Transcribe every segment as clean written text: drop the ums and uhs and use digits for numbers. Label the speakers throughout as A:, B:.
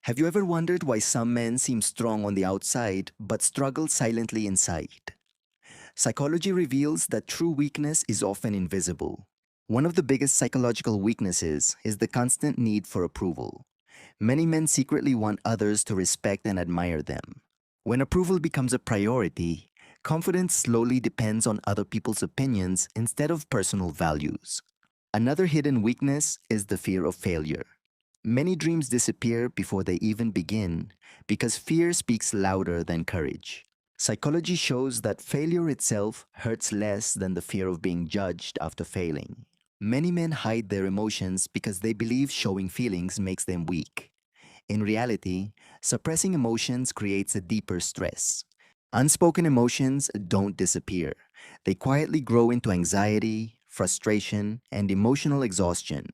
A: Have you ever wondered why some men seem strong on the outside but struggle silently inside? Psychology reveals that true weakness is often invisible. One of the biggest psychological weaknesses is the constant need for approval. Many men secretly want others to respect and admire them. When approval becomes a priority, confidence slowly depends on other people's opinions instead of personal values. Another hidden weakness is the fear of failure. Many dreams disappear before they even begin because fear speaks louder than courage. Psychology shows that failure itself hurts less than the fear of being judged after failing. Many men hide their emotions because they believe showing feelings makes them weak. In reality, suppressing emotions creates a deeper stress. Unspoken emotions don't disappear. They quietly grow into anxiety, frustration, and emotional exhaustion.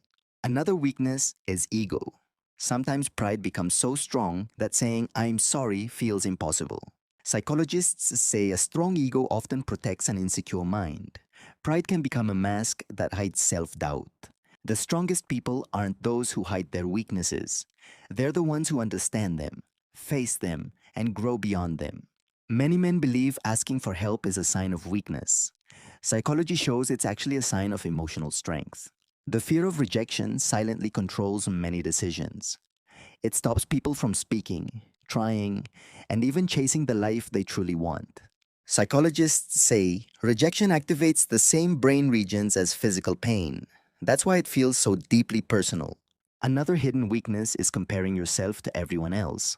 A: Another weakness is ego. Sometimes pride becomes so strong that saying, "I'm sorry," feels impossible. Psychologists say a strong ego often protects an insecure mind. Pride can become a mask that hides self doubt. The strongest people aren't those who hide their weaknesses, they're the ones who understand them, face them, and grow beyond them. Many men believe asking for help is a sign of weakness. Psychology shows it's actually a sign of emotional strength. The fear of rejection silently controls many decisions. It stops people from speaking, trying, and even chasing the life they truly want. Psychologists say rejection activates the same brain regions as physical pain. That's why it feels so deeply personal. Another hidden weakness is comparing yourself to everyone else.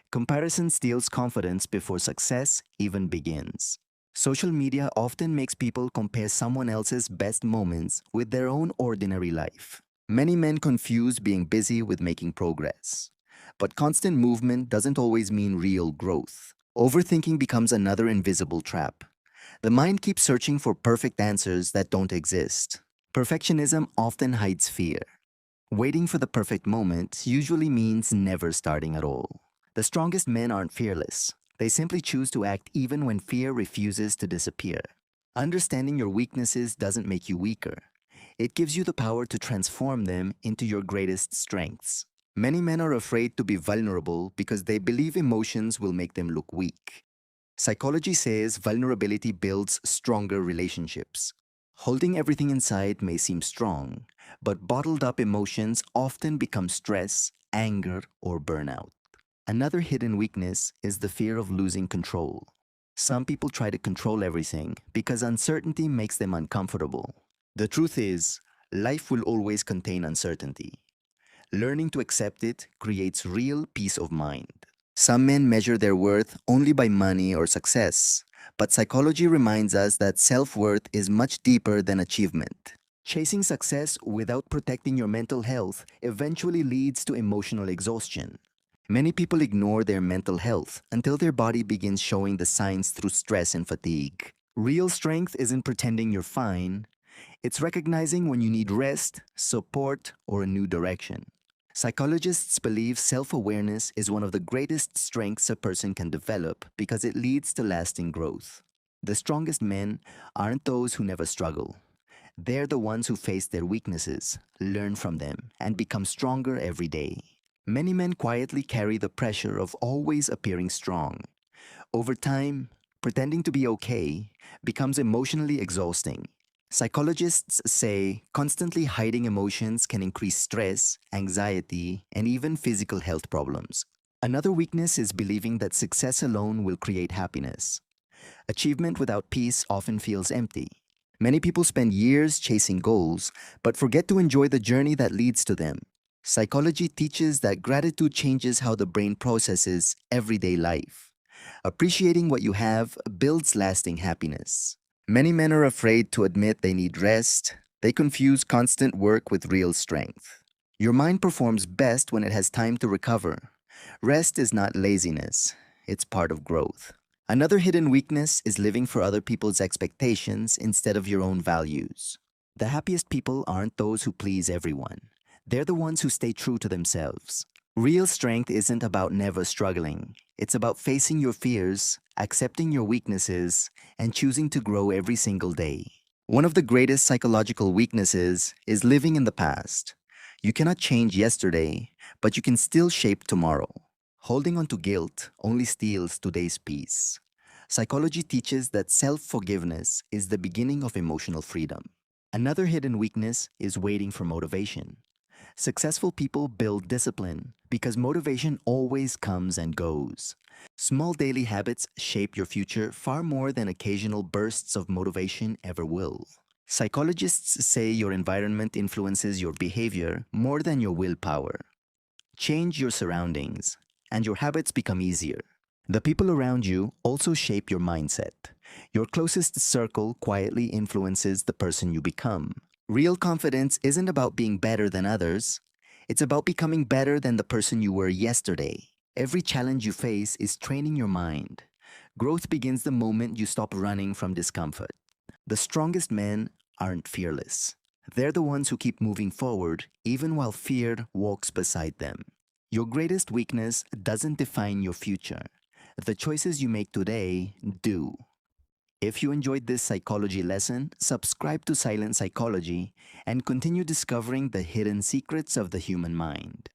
A: Comparison steals confidence before success even begins. Social media often makes people compare someone else's best moments with their own ordinary life. Many men confuse being busy with making progress. But constant movement doesn't always mean real growth. Overthinking becomes another invisible trap. The mind keeps searching for perfect answers that don't exist. Perfectionism often hides fear. Waiting for the perfect moment usually means never starting at all. The strongest men aren't fearless. They simply choose to act even when fear refuses to disappear. Understanding your weaknesses doesn't make you weaker. It gives you the power to transform them into your greatest strengths. Many men are afraid to be vulnerable because they believe emotions will make them look weak. Psychology says vulnerability builds stronger relationships. Holding everything inside may seem strong, but bottled up emotions often become stress, anger, or burnout. Another hidden weakness is the fear of losing control. Some people try to control everything because uncertainty makes them uncomfortable. The truth is, life will always contain uncertainty. Learning to accept it creates real peace of mind. Some men measure their worth only by money or success, but psychology reminds us that self worth is much deeper than achievement. Chasing success without protecting your mental health eventually leads to emotional exhaustion. Many people ignore their mental health until their body begins showing the signs through stress and fatigue. Real strength isn't pretending you're fine, it's recognizing when you need rest, support, or a new direction. Psychologists believe self awareness is one of the greatest strengths a person can develop because it leads to lasting growth. The strongest men aren't those who never struggle. They're the ones who face their weaknesses, learn from them, and become stronger every day. Many men quietly carry the pressure of always appearing strong. Over time, pretending to be okay becomes emotionally exhausting. Psychologists say constantly hiding emotions can increase stress, anxiety, and even physical health problems. Another weakness is believing that success alone will create happiness. Achievement without peace often feels empty. Many people spend years chasing goals, but forget to enjoy the journey that leads to them. Psychology teaches that gratitude changes how the brain processes everyday life. Appreciating what you have builds lasting happiness. Many men are afraid to admit they need rest. They confuse constant work with real strength. Your mind performs best when it has time to recover. Rest is not laziness, it's part of growth. Another hidden weakness is living for other people's expectations instead of your own values. The happiest people aren't those who please everyone. They're the ones who stay true to themselves. Real strength isn't about never struggling. It's about facing your fears, accepting your weaknesses, and choosing to grow every single day. One of the greatest psychological weaknesses is living in the past. You cannot change yesterday, but you can still shape tomorrow. Holding on to guilt only steals today's peace. Psychology teaches that self forgiveness is the beginning of emotional freedom. Another hidden weakness is waiting for motivation. Successful people build discipline because motivation always comes and goes. Small daily habits shape your future far more than occasional bursts of motivation ever will. Psychologists say your environment influences your behavior more than your willpower. Change your surroundings, and your habits become easier. The people around you also shape your mindset. Your closest circle quietly influences the person you become. Real confidence isn't about being better than others, it's about becoming better than the person you were yesterday. Every challenge you face is training your mind. Growth begins the moment you stop running from discomfort. The strongest men aren't fearless. They're the ones who keep moving forward even while fear walks beside them. Your greatest weakness doesn't define your future. The choices you make today do. If you enjoyed this psychology lesson, subscribe to Silent Psychology and continue discovering the hidden secrets of the human mind.